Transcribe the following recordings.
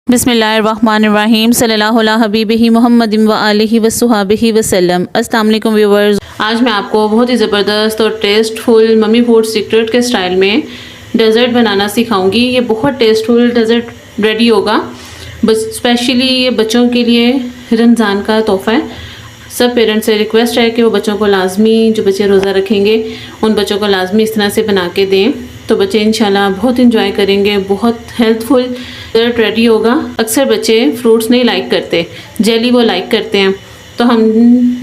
बिस्मिल्लाहिर्रहमानिर्रहीम सल्लल्लाहु अला हबीबिही मुहम्मदिन व आलिहि व सुहाबिही वसल्लम। अस्सलाम वालेकुम व्यूअर्स, आज मैं आपको बहुत ही ज़बरदस्त और टेस्टफुल मम्मी फूड सीक्रेट के स्टाइल में डेज़र्ट बनाना सिखाऊंगी। ये बहुत टेस्टफुल डेज़र्ट रेडी होगा, बस स्पेशली ये बच्चों के लिए रमज़ान का तोहफ़ा है। सब पेरेंट्स से रिक्वेस्ट है कि वो बच्चों को लाजमी, जो बच्चे रोज़ा रखेंगे उन बच्चों को लाजमी इस तरह से बना के दें, तो बच्चे इंशाल्लाह बहुत इंजॉय करेंगे। बहुत हेल्थफुल डेज़र्ट रेडी होगा। अक्सर बच्चे फ्रूट्स नहीं लाइक करते, जेली वो लाइक करते हैं, तो हम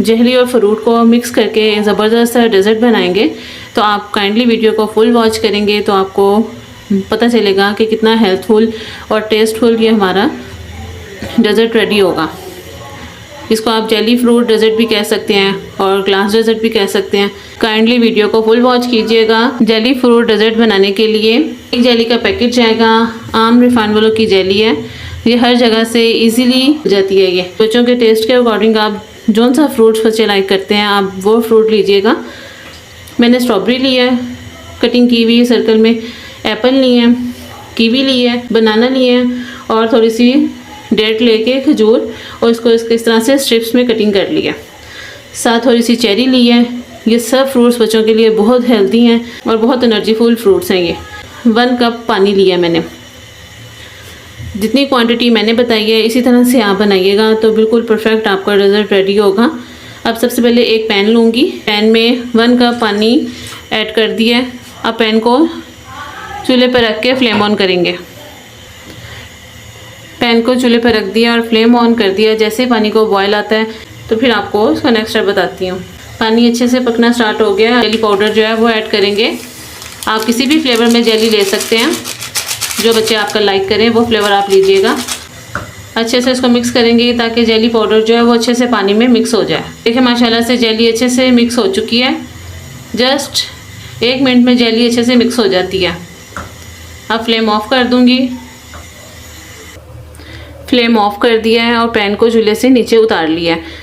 जेली और फ्रूट को मिक्स करके ज़बरदस्त डेज़र्ट बनाएंगे। तो आप काइंडली वीडियो को फुल वॉच करेंगे तो आपको पता चलेगा कि कितना हेल्थफुल और टेस्टफुल ये हमारा डेज़र्ट रेडी होगा। इसको आप जेली फ्रूट डेज़र्ट भी कह सकते हैं और ग्लास डेज़र्ट भी कह सकते हैं। काइंडली वीडियो को फुल वॉच कीजिएगा। जेली फ्रूट डेज़र्ट बनाने के लिए एक जेली का पैकेट जाएगा। आम रिफाइंड वालों की जेली है, ये हर जगह से इजीली जाती है। ये बच्चों के टेस्ट के अकॉर्डिंग आप जौन सा फ्रूट्स बच्चे लाइक करते हैं आप वो फ्रूट लीजिएगा। मैंने स्ट्रॉबेरी ली है कटिंग की हुई सर्कल में, एप्पल ली है, कीवी ली है, बनाना ली है और थोड़ी सी डेट लेके खजूर, और इसको इस तरह से स्ट्रिप्स में कटिंग कर लिया। साथ थोड़ी सी चेरी ली है। ये सब फ्रूट्स बच्चों के लिए बहुत हेल्दी हैं और बहुत एनर्जीफुल फ्रूट्स हैं। ये 1 कप पानी लिया मैंने। जितनी क्वांटिटी मैंने बताई है इसी तरह से आप बनाइएगा तो बिल्कुल परफेक्ट आपका डेज़र्ट रेडी होगा। अब सबसे पहले एक पैन लूँगी, पैन में 1 कप पानी ऐड कर दिया। अब पैन को चूल्हे पर रख के फ्लेम ऑन करेंगे। पैन को चूल्हे पर रख दिया और फ्लेम ऑन कर दिया। जैसे पानी को बॉयल आता है तो फिर आपको इसका नेक्स्ट स्टेप बताती हूँ। पानी अच्छे से पकना स्टार्ट हो गया। जेली पाउडर जो है वो ऐड करेंगे। आप किसी भी फ्लेवर में जेली ले सकते हैं, जो बच्चे आपका लाइक करें वो फ्लेवर आप लीजिएगा। अच्छे से इसको मिक्स करेंगे ताकि जेली पाउडर जो है वो अच्छे से पानी में मिक्स हो जाए। देखिए माशाल्लाह से जेली अच्छे से मिक्स हो चुकी है। जस्ट 1 मिनट में जेली अच्छे से मिक्स हो जाती है। अब फ्लेम ऑफ कर दूँगी। फ्लेम ऑफ कर दिया है और पैन को चूल्हे से नीचे उतार लिया है।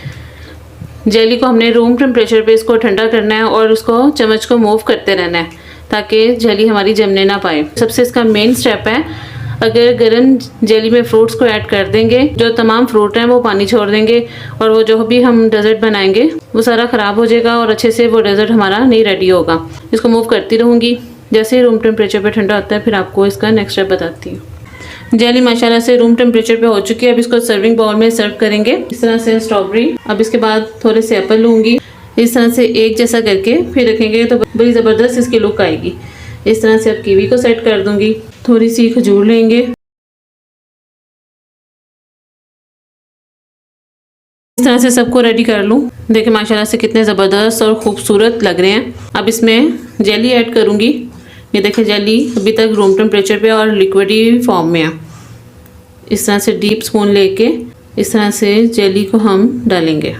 जेली को हमने रूम टेम्परेचर पे इसको ठंडा करना है और उसको चम्मच को मूव करते रहना है ताकि जेली हमारी जमने ना पाए। सबसे इसका मेन स्टेप है, अगर गर्म जेली में फ्रूट्स को ऐड कर देंगे, जो तमाम फ्रूट हैं वो पानी छोड़ देंगे और वो जो भी हम डेज़र्ट बनाएंगे वो सारा ख़राब हो जाएगा और अच्छे से वो डेज़र्ट हमारा नहीं रेडी होगा। इसको मूव करती रहूँगी। जैसे ही रूम टेम्परेचर पर ठंडा होता है फिर आपको इसका नेक्स्ट स्टेप बताती हूँ। जेली माशाल्लाह से रूम टेम्परेचर पे हो चुकी है। अब इसको सर्विंग बाउल में सर्व करेंगे। इस तरह से स्ट्रॉबेरी, अब इसके बाद थोड़े से एप्पल लूँगी। इस तरह से एक जैसा करके फिर रखेंगे तो बड़ी ज़बरदस्त इसकी लुक आएगी। इस तरह से अब कीवी को सेट कर दूँगी। थोड़ी सी खजूर लेंगे। इस तरह से सबको रेडी कर लूँ। देखिए माशाल्लाह से कितने ज़बरदस्त और ख़ूबसूरत लग रहे हैं। अब इसमें जेली ऐड करूँगी। ये देखिए जेली अभी तक रूम टेम्परेचर पे और लिक्विडी फॉर्म में है। इस तरह से डीप स्पून लेके इस तरह से जेली को हम डालेंगे।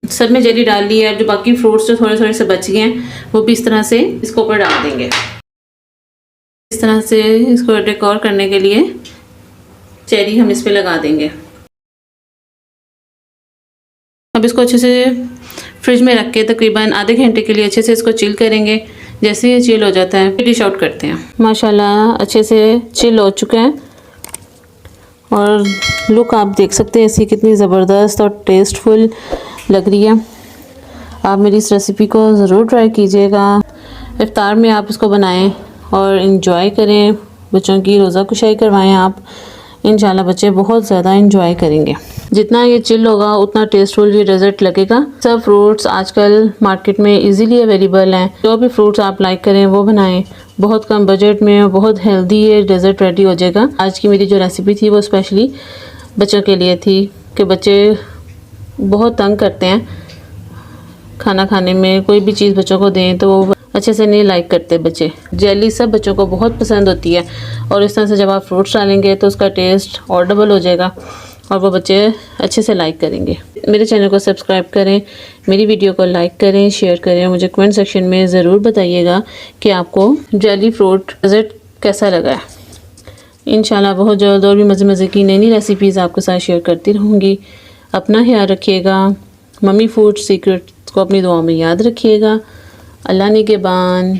सब में जेली डाल ली है। जो बाकी फ्रूट्स जो थोड़े थोड़े से बच गए हैं वो भी इस तरह से इसको ऊपर डाल देंगे। इस तरह से इसको डेकोर करने के लिए चेरी हम इस पे लगा देंगे। अब इसको अच्छे से फ्रिज में रख के तकरीबन आधे घंटे के लिए अच्छे से इसको चिल करेंगे। जैसे ये चिल हो जाता है डिश आउट करते हैं। माशाल्लाह अच्छे से चिल हो चुका है और लुक आप देख सकते हैं इसकी कितनी ज़बरदस्त और टेस्टफुल लग रही है। आप मेरी इस रेसिपी को ज़रूर ट्राई कीजिएगा। इफ्तार में आप इसको बनाएं और इन्जॉय करें। बच्चों की रोज़ा कुशाई करवाएं आप, इंशाल्लाह बच्चे बहुत ज़्यादा इंजॉय करेंगे। जितना ये चिल होगा उतना टेस्टफुल ये डेज़र्ट लगेगा। सब फ्रूट्स आजकल मार्केट में इजीली अवेलेबल हैं। जो भी फ्रूट्स आप लाइक करें वो बनाएं। बहुत कम बजट में और बहुत हेल्दी ये डेज़र्ट रेडी हो जाएगा। आज की मेरी जो रेसिपी थी वो स्पेशली बच्चों के लिए थी कि बच्चे बहुत तंग करते हैं खाना खाने में। कोई भी चीज़ बच्चों को दें तो वो अच्छे से नहीं लाइक करते बच्चे। जेली सब बच्चों को बहुत पसंद होती है और इस तरह से जब आप फ्रूट्स डालेंगे तो उसका टेस्ट और डबल हो जाएगा और वो बच्चे अच्छे से लाइक करेंगे। मेरे चैनल को सब्सक्राइब करें, मेरी वीडियो को लाइक करें, शेयर करें। मुझे कमेंट सेक्शन में ज़रूर बताइएगा कि आपको जेली फ्रूट डेज़र्ट कैसा लगा है। इंशाल्लाह बहुत जल्द और भी मज़े मज़े की नई नई रेसिपीज़ आपके साथ शेयर करती रहूँगी। अपना ख्याल रखिएगा। मम्मी फूड सीक्रेट को अपनी दुआ में याद रखिएगा। अल्लाह निगहबान।